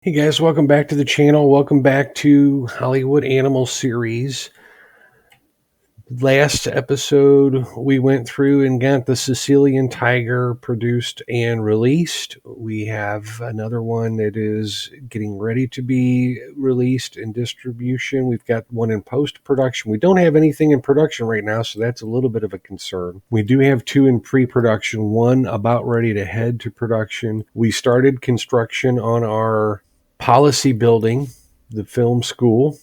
Hey guys, welcome back to the channel. Welcome back to Hollywood Animal Series. Last episode, we went through and got the Sicilian Tiger produced and released. We have another one that is getting ready to be released in distribution. We've got one in post-production. We don't have anything in production right now, so that's a little bit of a concern. We do have two in pre-production, one about ready to head to production. We started construction on our policy building, the film school,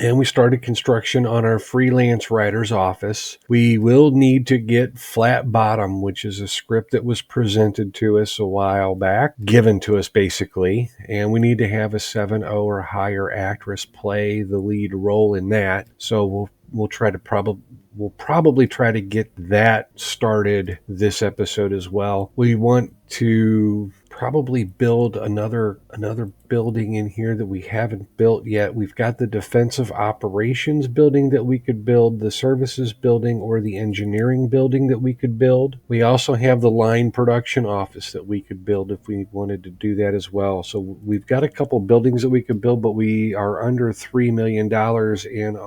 and we started construction on our Freelance Writers office. We will need to get Flat Bottom, which is a script that was presented to us a while back, given to us basically, and we need to have a 7.0 or higher actress play the lead role in that. So we'll probably try to get that started this episode as well. We want to probably build another building in here that we haven't built yet. We've got the defensive operations building that we could build, the services building, or the engineering building that we could build. We also have the line production office that we could build if we wanted to do that as well. So we've got a couple buildings that we could build, but we are under $3 million in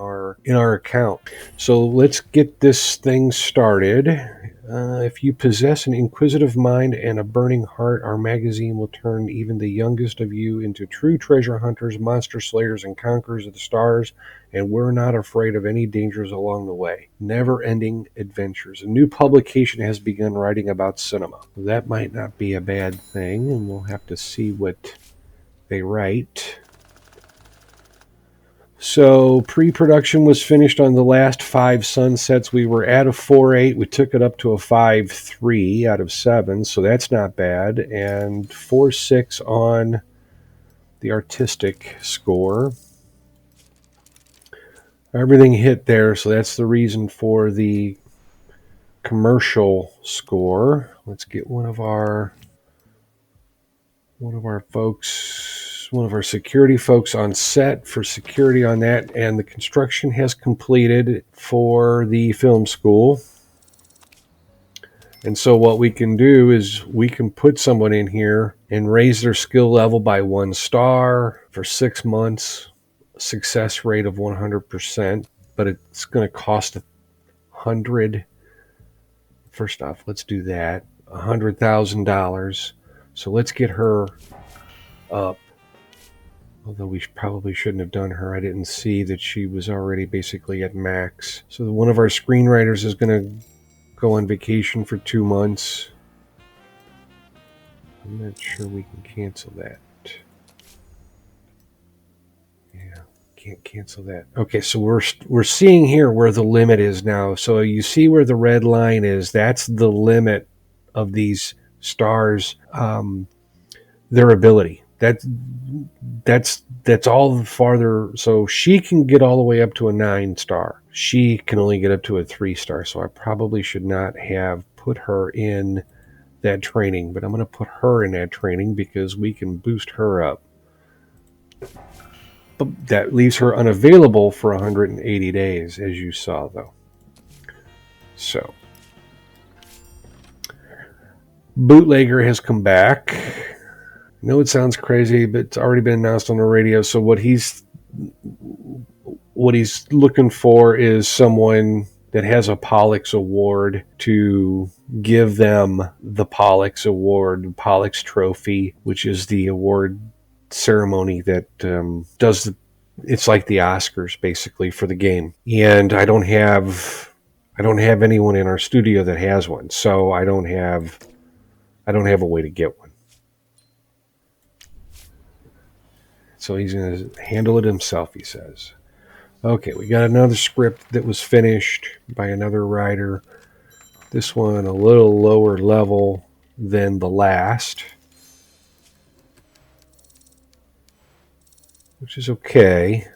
our account. So let's get this thing started. If you possess an inquisitive mind and a burning heart, our magazine will turn even the youngest of you into true treasure hunters, monster slayers, and conquerors of the stars, and we're not afraid of any dangers along the way. Never-ending adventures. A new publication has begun writing about cinema. That might not be a bad thing, and we'll have to see what they write. So pre-production was finished on the last 5 sunsets. We were at a 4.8. We took it up to a 5.3 out of 7, so that's not bad. And 4.6 on the artistic score. Everything hit there, so that's the reason for the commercial score. Let's get one of our folks, one of our security folks on set for security on that, and the construction has completed for the film school. And so what we can do is we can put someone in here and raise their skill level by 1 star for 6 months, success rate of 100%, but it's going to cost $100. First off, let's do that, $100,000. So let's get her up. Although we probably shouldn't have done her. I didn't see that she was already basically at max. So one of our screenwriters is going to go on vacation for 2 months. I'm not sure we can cancel that. Yeah, can't cancel that. Okay, so we're seeing here where the limit is now. So you see where the red line is. That's the limit of these stars, their ability. That's all farther. So she can get all the way up to a 9 star. She can only get up to a 3 star. So I probably should not have put her in that training, but I'm going to put her in that training because we can boost her up. But that leaves her unavailable for 180 days, as you saw, though. So Bootlegger has come back. I know it sounds crazy, but it's already been announced on the radio. So what he's looking for is someone that has a Pollux Award to give them the Pollux Award, Pollux Trophy, which is the award ceremony that it's like the Oscars basically for the game. And I don't have anyone in our studio that has one, so I don't have a way to get one. So he's going to handle it himself, he says. Okay, we got another script that was finished by another writer. This one a little lower level than the last, which is okay.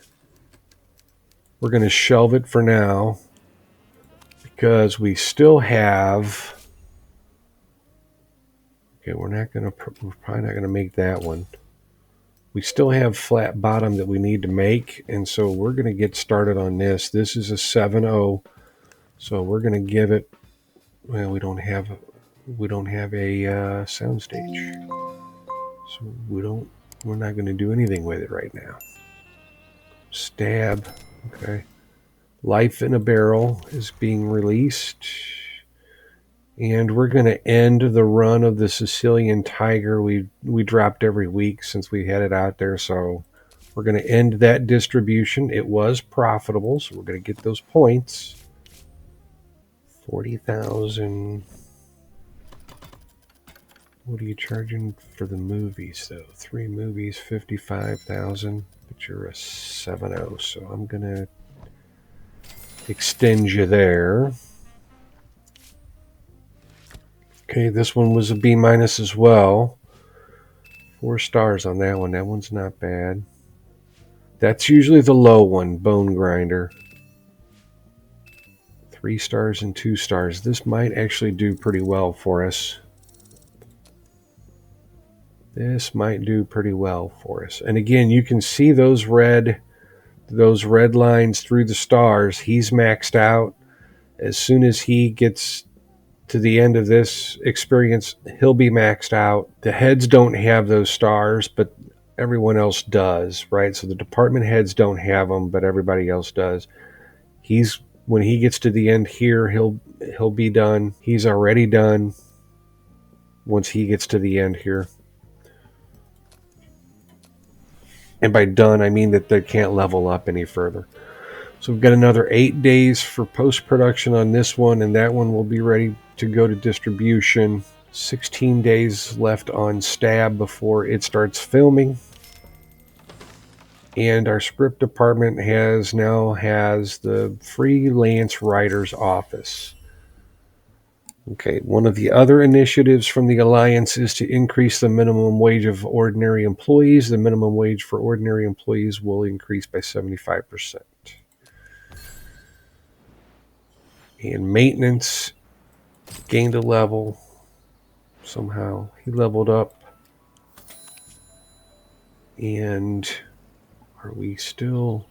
We're going to shelve it for now because we still have... Okay, we're probably not going to make that one. We still have Flat Bottom that we need to make, and so we're going to get started on this. This is a 7.0, so we're going to give it. Well, we don't have a soundstage, so we don't We're not going to do anything with it right now. Stab. Okay. Life in a Barrel is being released. And we're going to end the run of the Sicilian Tiger. We dropped every week since we had it out there, so we're going to end that distribution. It was profitable, so we're going to get those points. 40,000. What are you charging for the movies, though? 3 movies, 55,000. But you're a 7.0, so I'm going to extend you there. Okay, this one was a B- as well. 4 stars on that one. That one's not bad. That's usually the low one, Bone Grinder. 3 stars and 2 stars. This might actually do pretty well for us. This might do pretty well for us. And again, you can see those red lines through the stars. He's maxed out. As soon as he gets to the end of this experience, he'll be maxed out. The heads don't have those stars, but everyone else does, right? So the department heads don't have them, but everybody else does. When he gets to the end here, he'll be done. He's already done once he gets to the end here. And by done, I mean that they can't level up any further. So we've got another 8 days for post-production on this one, and that one will be ready to go to distribution. 16 days left on Stab before it starts filming. And our script department now has the Freelance Writers office. Okay, one of the other initiatives from the Alliance is to increase the minimum wage of ordinary employees. The minimum wage for ordinary employees will increase by 75%. And maintenance gained a level. Somehow he leveled up. And we're still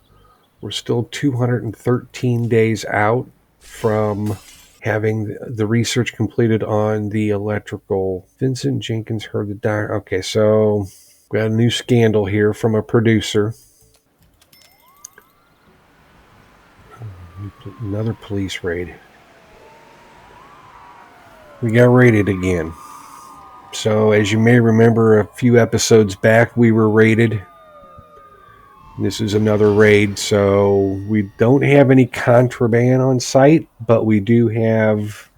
213 days out from having the research completed on the electrical. Vincent Jenkins heard the doctor. Okay, so we got a new scandal here from a producer. Another police raid. We got raided again. So as you may remember, a few episodes back, we were raided. This is another raid, so we don't have any contraband on site, but we do have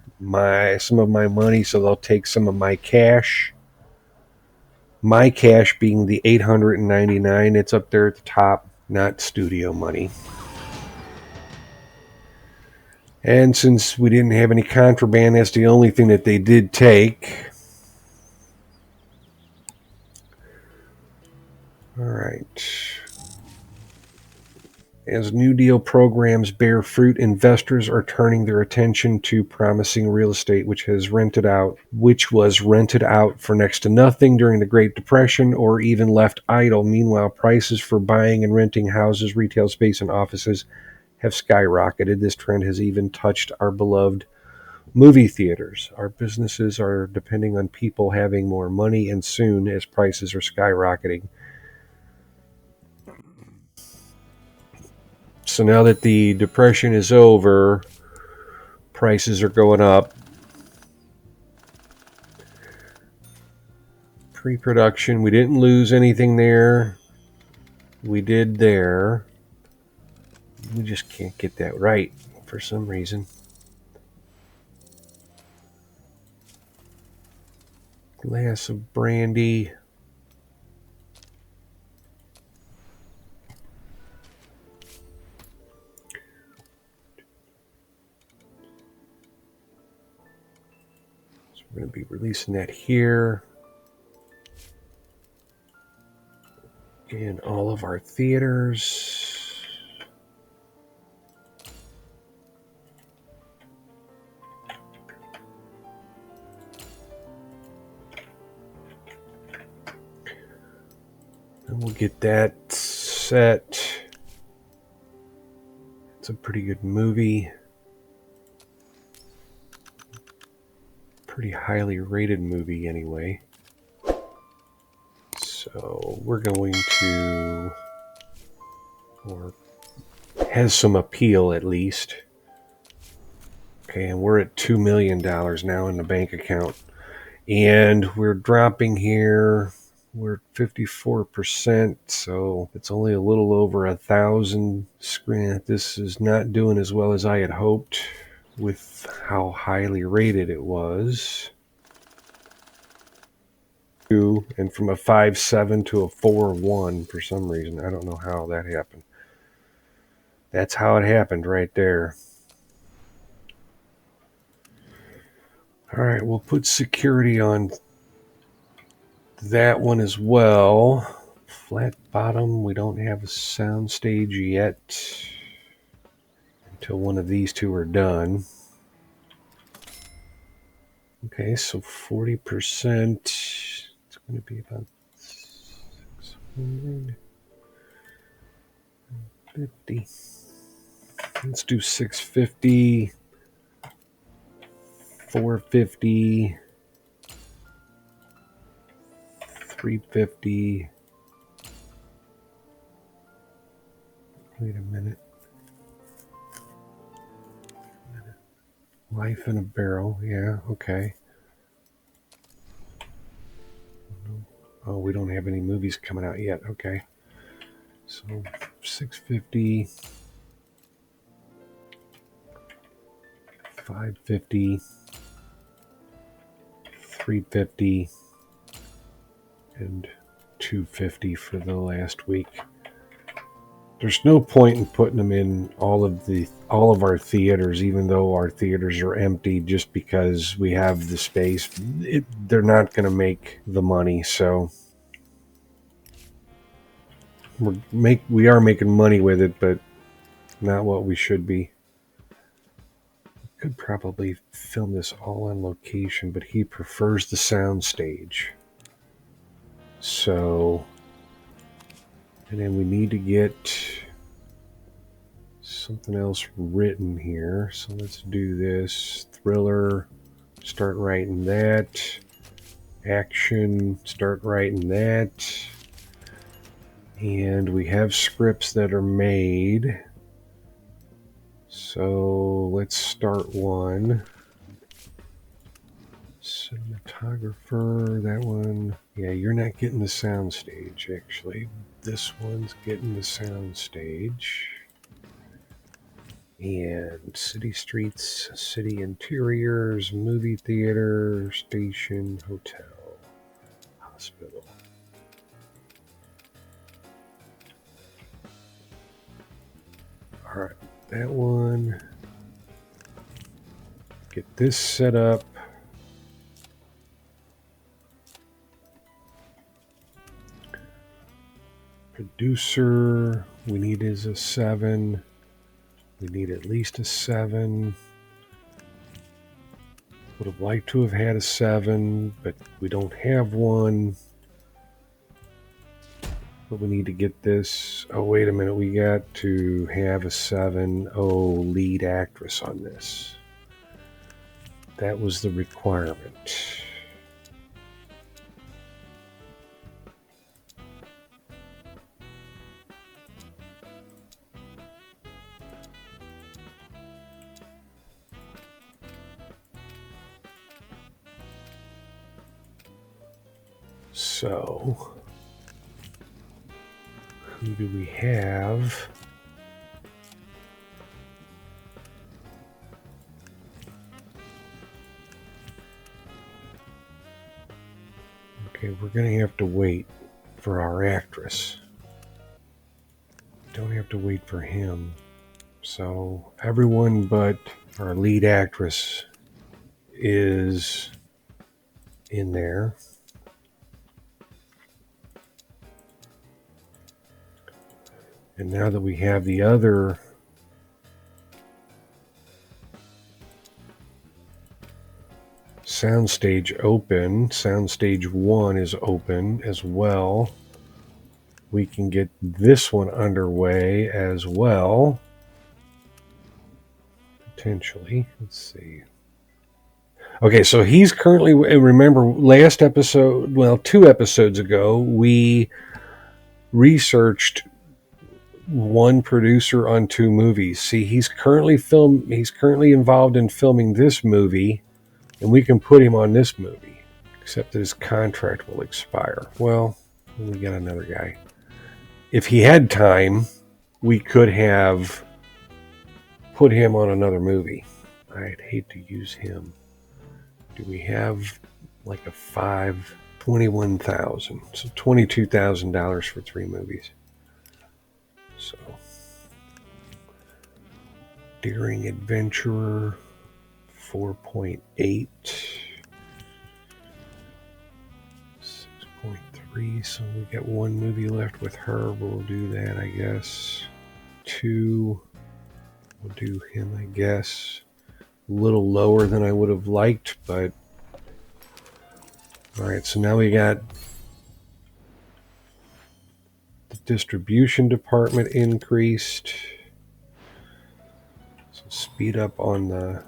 some of my money, so they'll take some of my cash. My cash being the $899. It's up there at the top, not studio money. And since we didn't have any contraband, that's the only thing that they did take. All right. As New Deal programs bear fruit, investors are turning their attention to promising real estate, which was rented out for next to nothing during the Great Depression or even left idle. Meanwhile, prices for buying and renting houses, retail space, and offices have skyrocketed. This trend has even touched our beloved movie theaters. Our businesses are depending on people having more money, and soon, as prices are skyrocketing. So now that the depression is over, prices are going up. Pre-production, we didn't lose anything there. We did there. We just can't get that right for some reason. Glass of brandy. So we're going to be releasing that here. In all of our theaters. And we'll get that set. It's a pretty good movie. Pretty highly rated movie anyway. So we're going to, or has some appeal at least. Okay, and we're at $2 million now in the bank account. And we're dropping here. We're at 54%, so it's only a little over 1,000 screen. This is not doing as well as I had hoped with how highly rated it was. And from a 5.7 to a 4.1 for some reason. I don't know how that happened. That's how it happened right there. All right, we'll put security on that one as well. Flat bottom, we don't have a sound stage yet until one of these two are done. Okay, so 40%. It's going to be about 650. Let's do 650, 450, 350. Wait a minute. Life in a barrel. Yeah, okay. Oh, we don't have any movies coming out yet. Okay. So 650, 550, 350, and 250 for the last week. There's no point in putting them in all of our theaters, even though our theaters are empty, just because we have the space. They're not going to make the money, so we are making money with it, but not what we should be. Could probably film this all on location, but he prefers the sound stage. So, and then we need to get something else written here. So let's do this. Thriller, start writing that. Action, start writing that. And we have scripts that are made. So let's start one. Cinematographer, that one. Yeah, you're not getting the sound stage, actually. This one's getting the sound stage. And city streets, city interiors, movie theater, station, hotel, hospital. All right, that one. Get this set up. Producer, we need is a 7. We need at least a 7. Would have liked to have had a 7, but we don't have one. But we need to get this. Oh, wait a minute. We got to have a 7. Oh, lead actress on this. That was the requirement. So, who do we have? Okay, we're going to have to wait for our actress. Don't have to wait for him. So, everyone but our lead actress is in there. And now that we have the other soundstage open, soundstage 1 is open as well. We can get this one underway as well. Potentially. Let's see. Okay, so he's currently, remember last episode, well, 2 episodes ago, we researched one producer on 2 movies. See, he's currently involved in filming this movie, and we can put him on this movie, except that his contract will expire. Well, we got another guy. If he had time, we could have put him on another movie. I'd hate to use him. Do we have like a 21,000? So $22,000 for 3 movies. So, Daring Adventurer, 4.8, 6.3. So we got 1 movie left with her. We'll do that, I guess. 2, we'll do him, I guess. A little lower than I would have liked, but all right. So now we got the distribution department increased. So speed up on the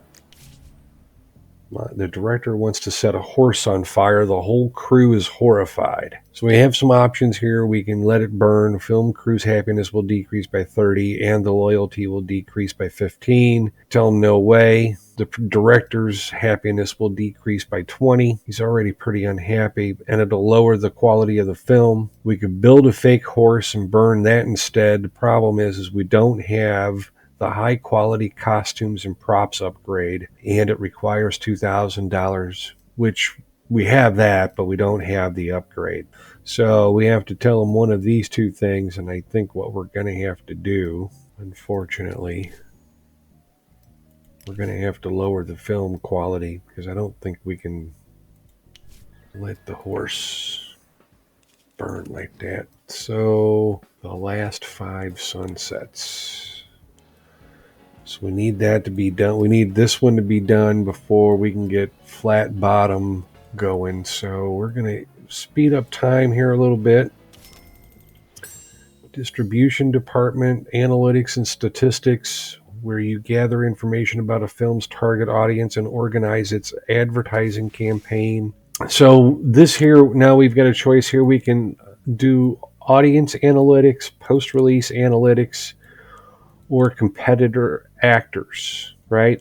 director wants to set a horse on fire. The whole crew is horrified. So we have some options here. We can let it burn. Film crew's happiness will decrease by 30 and the loyalty will decrease by 15. Tell them no way. The director's happiness will decrease by 20. He's already pretty unhappy, and it'll lower the quality of the film. We could build a fake horse and burn that instead. The problem is we don't have the high quality costumes and props upgrade, and it requires $2,000, which we have that, but we don't have the upgrade. So we have to tell them one of these 2 things, and I think what we're going to have to do, unfortunately, we're going to have to lower the film quality, because I don't think we can let the horse burn like that. So the last 5 sunsets. So we need that to be done. We need this one to be done before we can get Flat Bottom going. So we're going to speed up time here a little bit. Distribution department, analytics and statistics, where you gather information about a film's target audience and organize its advertising campaign. So this here, now we've got a choice here. We can do audience analytics, post-release analytics, or competitor actors, right?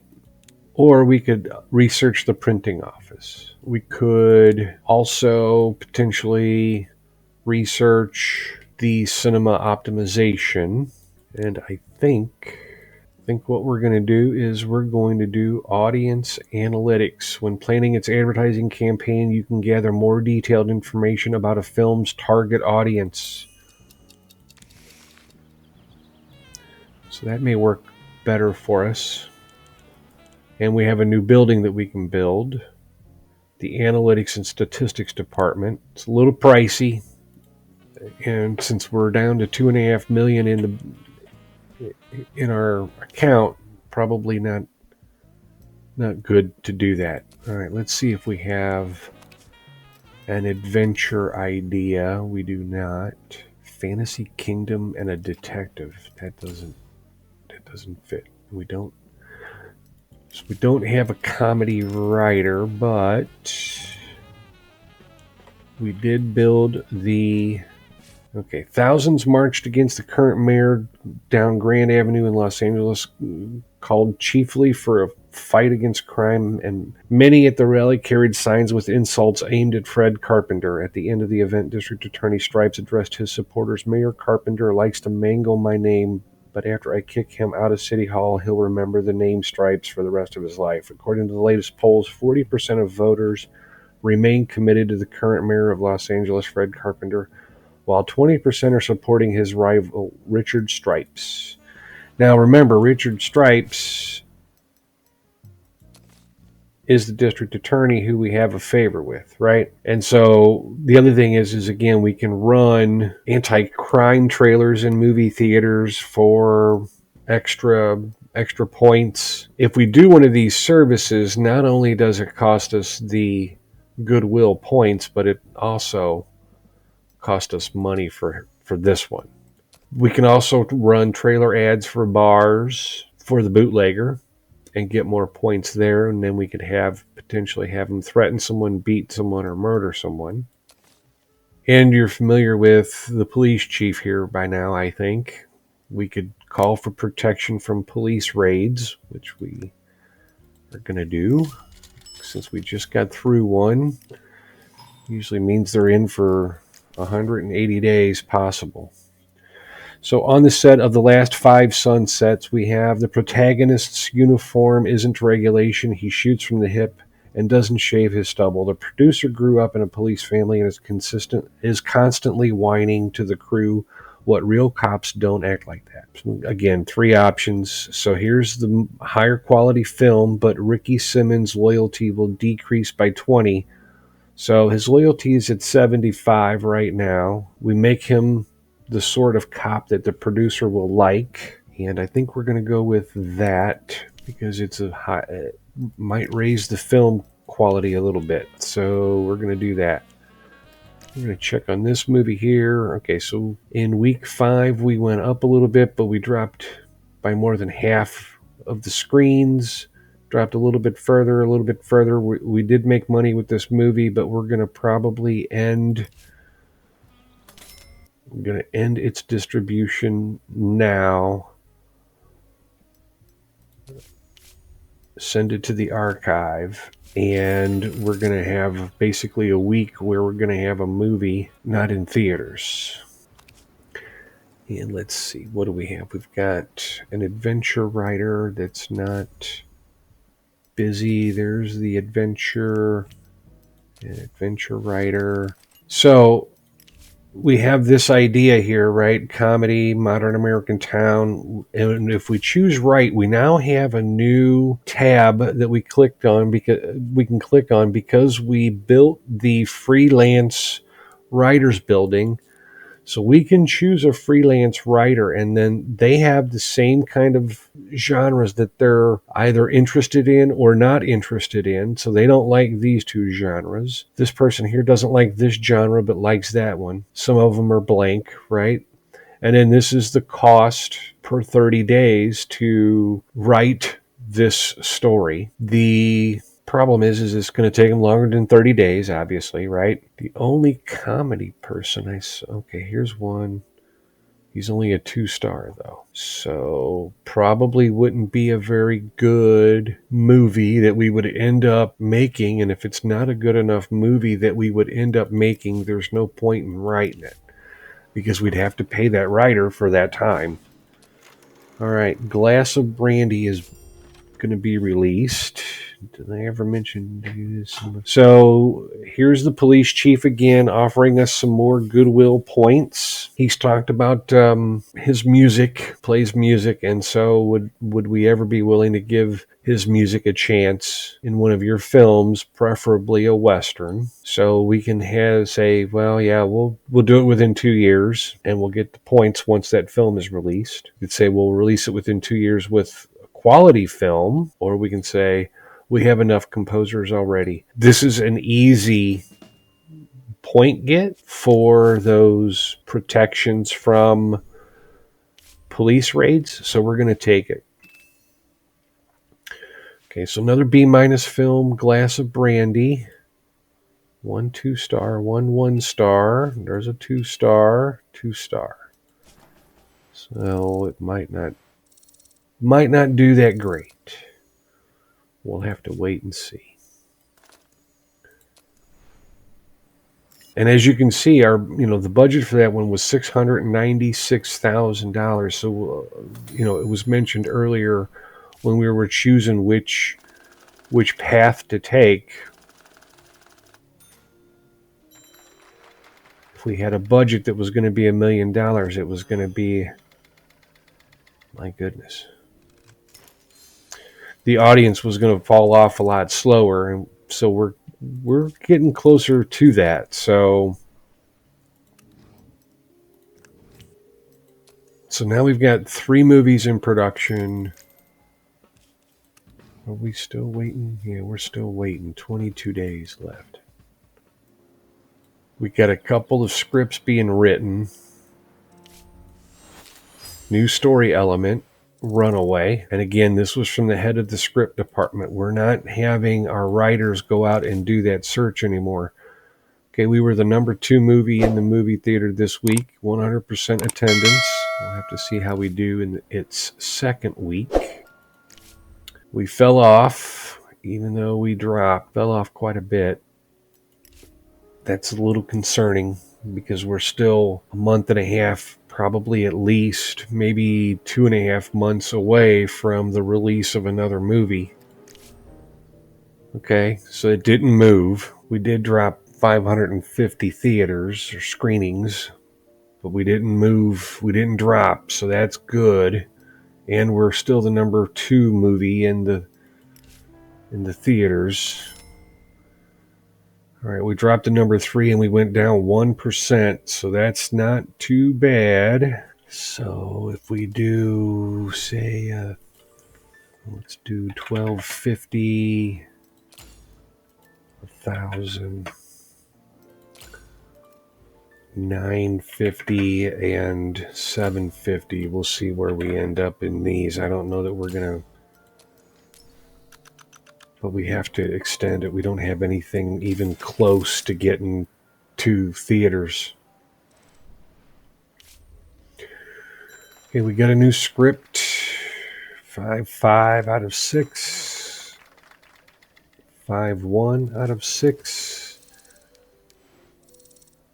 Or we could research the printing office. We could also potentially research the cinema optimization. And I think what we're going to do is we're going to do audience analytics. When planning its advertising campaign, you can gather more detailed information about a film's target audience. So that may work better for us. And we have a new building that we can build. The analytics and statistics department. It's a little pricey. And since we're down to $2.5 million in our account, probably not good to do that. All right, let's see if we have an adventure idea. We do not. Fantasy Kingdom and a detective. That doesn't fit. We don't have a comedy writer, but we did build the... Okay, thousands marched against the current mayor down Grand Avenue in Los Angeles, called chiefly for a fight against crime, and many at the rally carried signs with insults aimed at Fred Carpenter. At the end of the event, District Attorney Stripes addressed his supporters. Mayor Carpenter likes to mangle my name, but after I kick him out of City Hall, he'll remember the name Stripes for the rest of his life. According to the latest polls, 40% of voters remain committed to the current mayor of Los Angeles, Fred Carpenter, while 20% are supporting his rival, Richard Stripes. Now, remember, Richard Stripes is the district attorney who we have a favor with, right? And so the other thing is again, we can run anti-crime trailers in movie theaters for extra points. If we do one of these services, not only does it cost us the goodwill points, but it also cost us money for this one. We can also run trailer ads for bars for the bootlegger. and get more points there, and then we could potentially have him threaten someone, beat someone, or murder someone. And you're familiar with the police chief here by now, I think. We could call for protection from police raids, which we are going to do since we just got through one. Usually means they're in for 180 days possible. So on the set of the last 5 Sunsets, we have the protagonist's uniform isn't regulation. He shoots from the hip and doesn't shave his stubble. The producer grew up in a police family and is constantly whining to the crew what real cops don't act like that. So again, 3 options. So here's the higher quality film, but Ricky Simmons' loyalty will decrease by 20. So his loyalty is at 75 right now. We make him the sort of cop that the producer will like, and I think we're going to go with that because it might raise the film quality a little bit. So we're going to do that. We're going to check on this movie here. Okay, so in week 5 we went up a little bit, but we dropped by more than half of the screens. Dropped a little bit further. We did make money with this movie, but we're going to probably end its distribution now. Send it to the archive, and we're going to have basically a week where we're going to have a movie not in theaters. And let's see, what do we have? We've got an adventure writer that's not busy. There's the adventure writer. So we have this idea here, right? Comedy, modern American town. And if we choose right, we now have a new tab that we can click on because we built the Freelance Writers building. So we can choose a freelance writer, and then they have the same kind of genres that they're either interested in or not interested in. So they don't like these 2 genres. This person here doesn't like this genre but likes that one. Some of them are blank, right? And then this is the cost per 30 days to write this story. The problem is it's going to take them longer than 30 days, obviously, right? The only comedy person I saw, okay, here's one. He's only a 2-star, though. So probably wouldn't be a very good movie that we would end up making. And if it's not a good enough movie that we would end up making, there's no point in writing it because we'd have to pay that writer for that time. All right, Glass of Brandy is going to be released. Did I ever mention this? So here's the police chief again offering us some more goodwill points. He's talked about his music, plays music, and so would we ever be willing to give his music a chance in one of your films, preferably a Western? So we can say, well, yeah, we'll do it within 2 years, and we'll get the points once that film is released. You'd say we'll release it within 2 years with quality film, or we can say we have enough composers already. This is an easy point get for those protections from police raids, so we're going to take it. Okay, so another B- film, Glass of Brandy. 1 2-star, 1 1-star. There's a 2-star, 2-star. So it might not do that great. We'll have to wait and see. And as you can see, the budget for that one was $696,000. So, it was mentioned earlier when we were choosing which path to take. If we had a budget that was going to be $1 million, it was going to be, my goodness, the audience was going to fall off a lot slower, and so we're getting closer to that. So now we've got 3 movies in production. Are we still waiting? Yeah, we're still waiting. 22 days left. We got a couple of scripts being written. New story element. runaway. And again, this was from the head of the script department. We're not having our writers go out and do that search anymore. Okay, we were the number 2 movie in the movie theater this week, 100% attendance. We'll have to see how we do in its second week. We fell off, even though we fell off quite a bit. That's a little concerning because we're still a month and a half, probably at least, maybe 2.5 months away from the release of another movie. Okay, so it didn't move. We did drop 550 theaters or screenings, but we didn't move. We didn't drop, so that's good. And we're still the number 2 movie in the theaters. All right, we dropped to number 3 and we went down 1%, so that's not too bad. So if we do, say, let's do 1250, 1,000, 950, and 750. We'll see where we end up in these. I don't know that we're going to, but we have to extend it. We don't have anything even close to getting to theaters. Okay, we got a new script. 5 out of 6. 5-1 out of 6.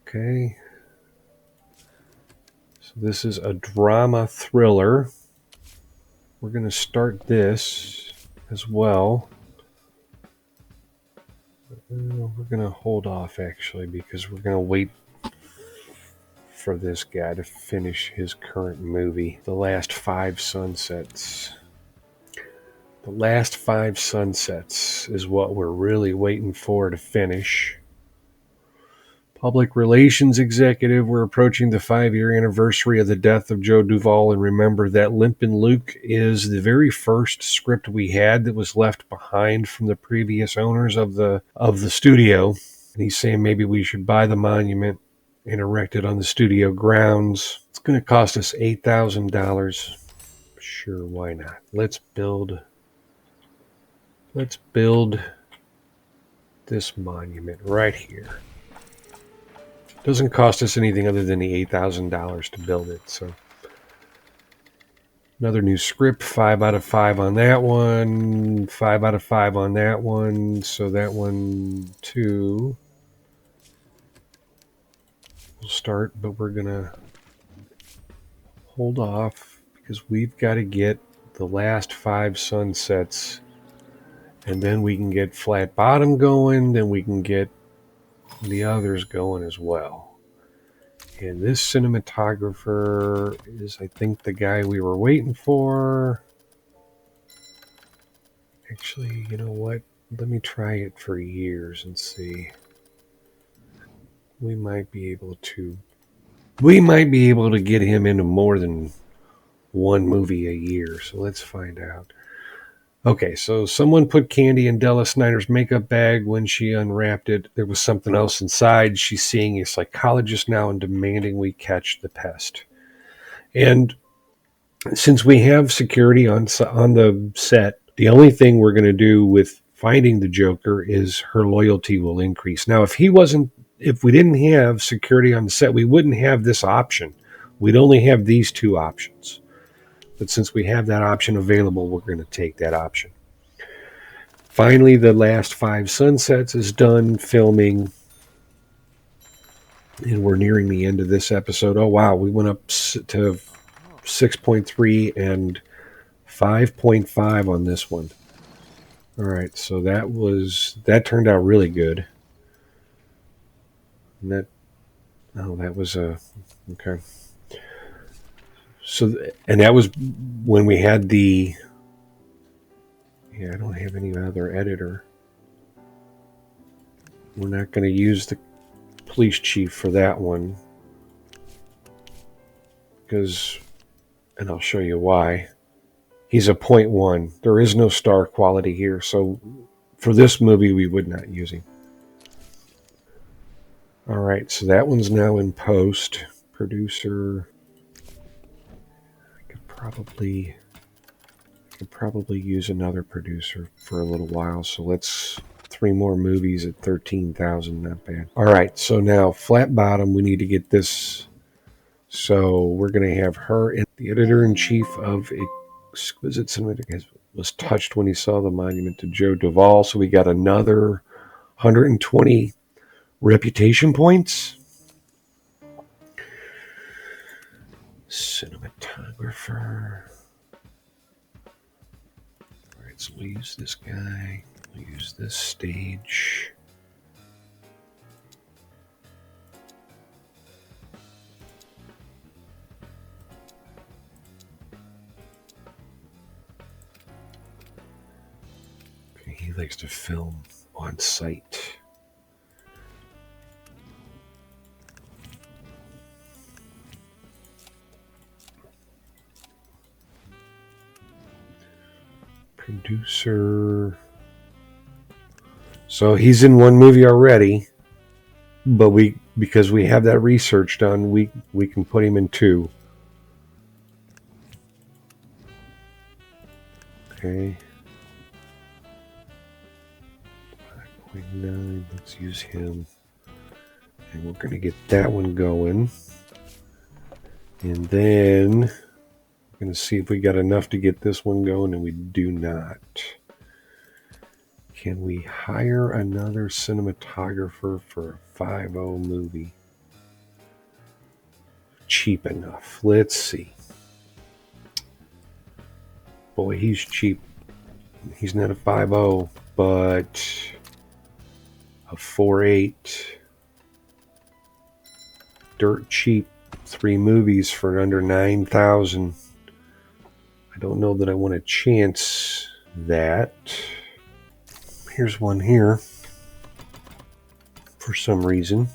Okay. So this is a drama thriller. We're going to start this as well. We're going to hold off, actually, because we're going to wait for this guy to finish his current movie, The Last 5 Sunsets. The Last 5 Sunsets is what we're really waiting for to finish. Public relations executive, we're approaching the 5-year anniversary of the death of Joe Duvall, and remember that Limpin' Luke is the very first script we had that was left behind from the previous owners of the studio. And he's saying maybe we should buy the monument and erect it on the studio grounds. It's going to cost us $8,000. Sure, why not? Let's build this monument right here. Doesn't cost us anything other than the $8,000 to build it. So another new script, 5 out of 5 on that one, 5 out of 5 on that one. So that one too will start, but we're gonna hold off because we've got to get the last 5 sunsets, and then we can get Flat Bottom going, then we can get the others going as well. And this cinematographer is, I think, the guy we were waiting for. Actually, you know what? Let me try it for years and see. We might be able to get him into more than one movie a year. So let's find out. Okay, so someone put candy in Della Snyder's makeup bag. When she unwrapped it, there was something else inside. She's seeing a psychologist now and demanding we catch the pest. And since we have security on the set, the only thing we're going to do with finding the Joker is her loyalty will increase. Now, if we didn't have security on the set, we wouldn't have this option. We'd only have these 2 options. But since we have that option available, we're going to take that option. Finally, the last 5 sunsets is done filming. And we're nearing the end of this episode. Oh, wow. We went up to 6.3 and 5.5 on this one. All right. So that turned out really good. And that was okay. So, and that was when we had I don't have any other editor. We're not going to use the police chief for that one. And I'll show you why. He's a 0.1. There is no star quality here. So for this movie, we would not use him. All right. So that one's now in post. Producer. Probably Could probably use another producer for a little while, so let's 3 more movies at 13,000, not bad. All right, so now Flat Bottom, we need to get this. So we're going to have her, and the editor-in-chief of Exquisite Cinematic was touched when he saw the monument to Joe Duvall, so we got another 120 reputation points. Cinematographer. All right, so we'll use this guy. We'll use this stage. Okay, he likes to film on site. Producer. So he's in one movie already, but because we have that research done, we can put him in 2. Okay. 5.9. Let's use him, and we're going to get that one going, and then we're going to see if we got enough to get this one going, and we do not. Can we hire another cinematographer for a 5.0 movie? Cheap enough. Let's see. Boy, he's cheap. He's not a 5.0, but a 4.8. Dirt cheap. 3 movies for under 9,000. I don't know that I want to chance that. Here's one here. For some reason,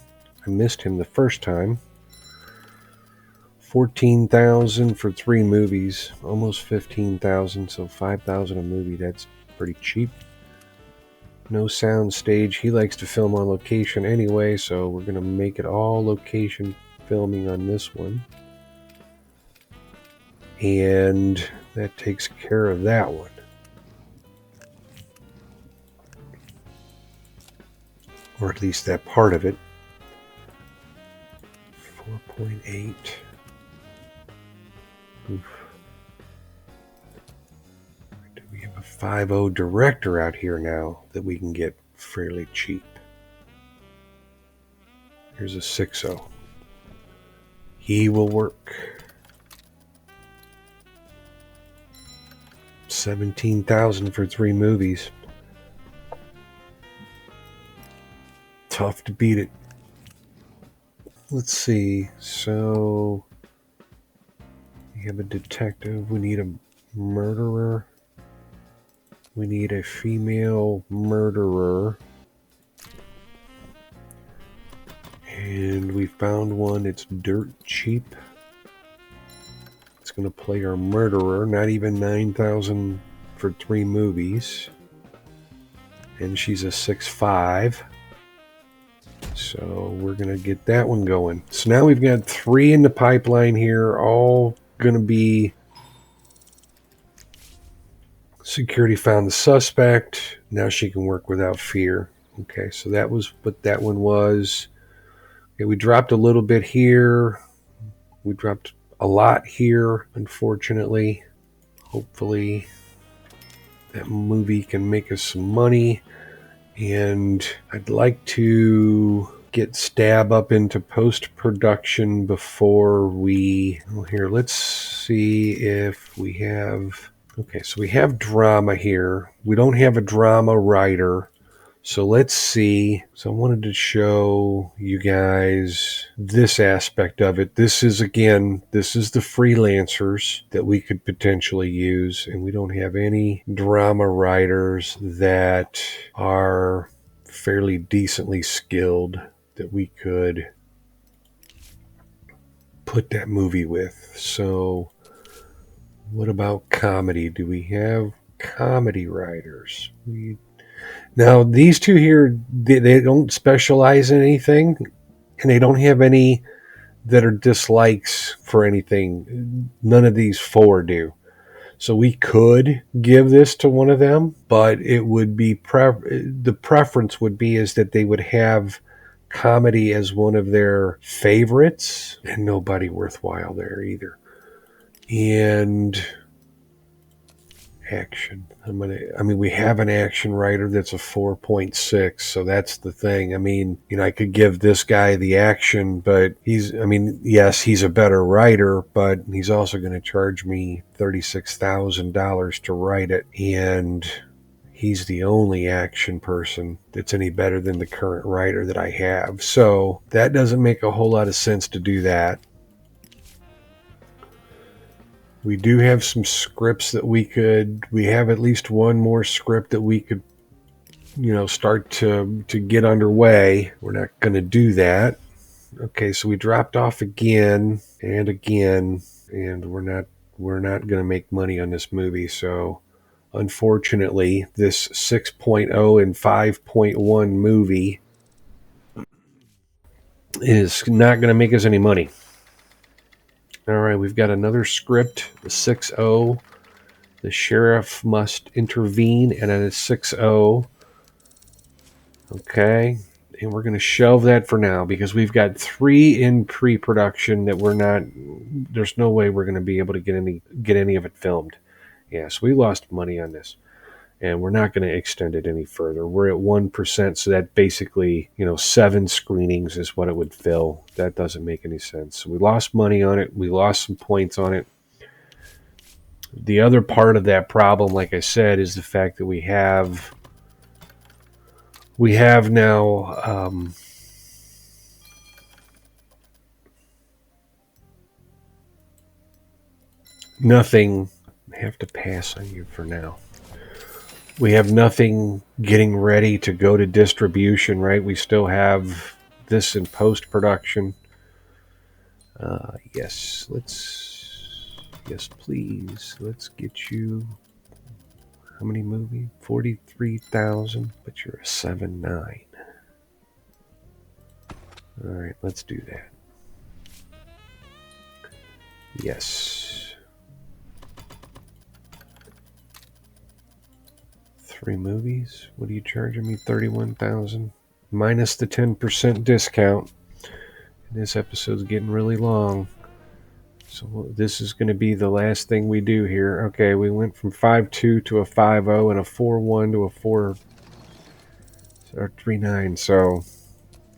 I missed him the first time. 14,000 for 3 movies, almost 15,000, so 5,000 a movie. That's pretty cheap. No sound stage. He likes to film on location anyway, so we're going to make it all location filming on this one. And that takes care of that one. Or at least that part of it. 4.8. Oof. Do we have a 5.0 director out here now that we can get fairly cheap? Here's a 6.0. He will work. 17,000 for 3 movies. Tough to beat it. Let's see. So we have a detective. We need a murderer. We need a female murderer. And we found one. It's dirt cheap. It's going to play our murderer. Not even 9,000 for 3 movies. And she's a 6'5". So we're going to get that one going. So now we've got 3 in the pipeline here, all going to be security found the suspect. Now she can work without fear. Okay, so that was what that one was. Okay, we dropped a little bit here. We dropped a lot here, unfortunately. Hopefully that movie can make us some money. And I'd like to get Stab up into post-production before we... Well, here, let's see if we have... Okay, so we have drama here. We don't have a drama writer. So let's see. So I wanted to show you guys this aspect of it. This is, again, this is the freelancers that we could potentially use. And we don't have any drama writers that are fairly decently skilled that we could put that movie with. So what about comedy? Do we have comedy writers? Now, these two here, they don't specialize in anything, and they don't have any that are dislikes for anything. None of these 4 do. So we could give this to one of them, but it would be the preference would be is that they would have comedy as one of their favorites, and nobody worthwhile there either. And action. We have an action writer that's a 4.6, so that's the thing. I could give this guy the action, but yes, he's a better writer, but he's also going to charge me $36,000 to write it, and he's the only action person that's any better than the current writer that I have. So that doesn't make a whole lot of sense to do that. We do have some scripts that we have at least one more script that we could, start to get underway. We're not going to do that. Okay, so we dropped off again and again, and we're not going to make money on this movie. So unfortunately, this 6.0 and 5.1 movie is not going to make us any money. All right, we've got another script, the 6.0. The sheriff must intervene, and at a 6.0. Okay, and we're going to shelve that for now because we've got 3 in pre-production that there's no way we're going to be able to get any of it filmed. Yes, we lost money on this, and we're not going to extend it any further. We're at 1%, so that basically, 7 screenings is what it would fill. That doesn't make any sense. So we lost money on it. We lost some points on it. The other part of that problem, like I said, is the fact that we have now nothing. I have to pass on you for now. We have nothing getting ready to go to distribution, right? We still have this in post-production. Yes, please. Let's get you. How many movies? 43,000, but you're a 7.9. All right, let's do that. Yes. 3 movies? What are you charging me? 31,000 minus the 10% discount. And this episode's getting really long. So this is going to be the last thing we do here. Okay, we went from 5.2 to a 5.0 and a 4.1 to a 3.9. So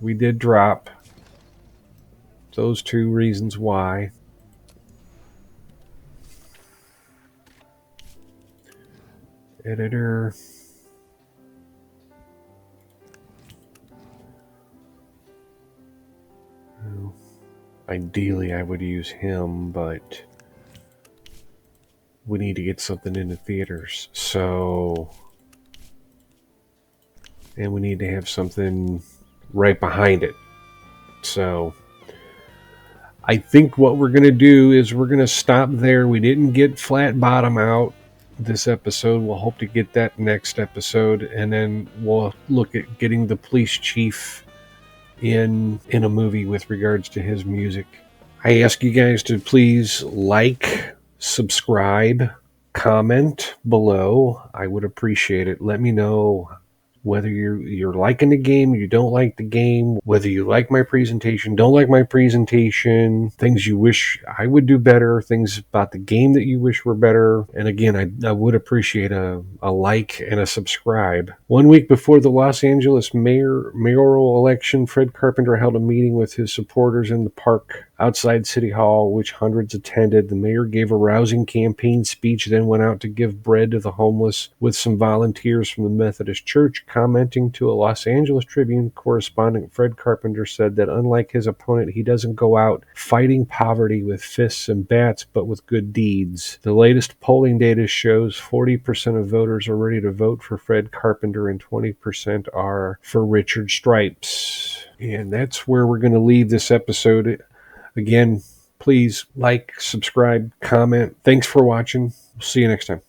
we did drop. Those 2 reasons why. Editor. Well, ideally, I would use him, but we need to get something into theaters. So, and we need to have something right behind it. So, I think what we're going to do is we're going to stop there. We didn't get Flat Bottom out this episode. We'll hope to get that next episode, and then we'll look at getting the police chief in a movie with regards to his music. I ask you guys to please like, subscribe, comment below. I would appreciate it. Let me know whether you're liking the game, you don't like the game, whether you like my presentation, don't like my presentation, things you wish I would do better, things about the game that you wish were better. And again, I would appreciate a like and a subscribe. 1 week before the Los Angeles mayoral election, Fred Carpenter held a meeting with his supporters in the park outside City Hall, which hundreds attended. The mayor gave a rousing campaign speech, then went out to give bread to the homeless with some volunteers from the Methodist Church. Commenting to a Los Angeles Tribune correspondent, Fred Carpenter said that unlike his opponent, he doesn't go out fighting poverty with fists and bats, but with good deeds. The latest polling data shows 40% of voters are ready to vote for Fred Carpenter and 20% are for Richard Stripes. And that's where we're going to leave this episode. Again, please like, subscribe, comment. Thanks for watching. We'll see you next time.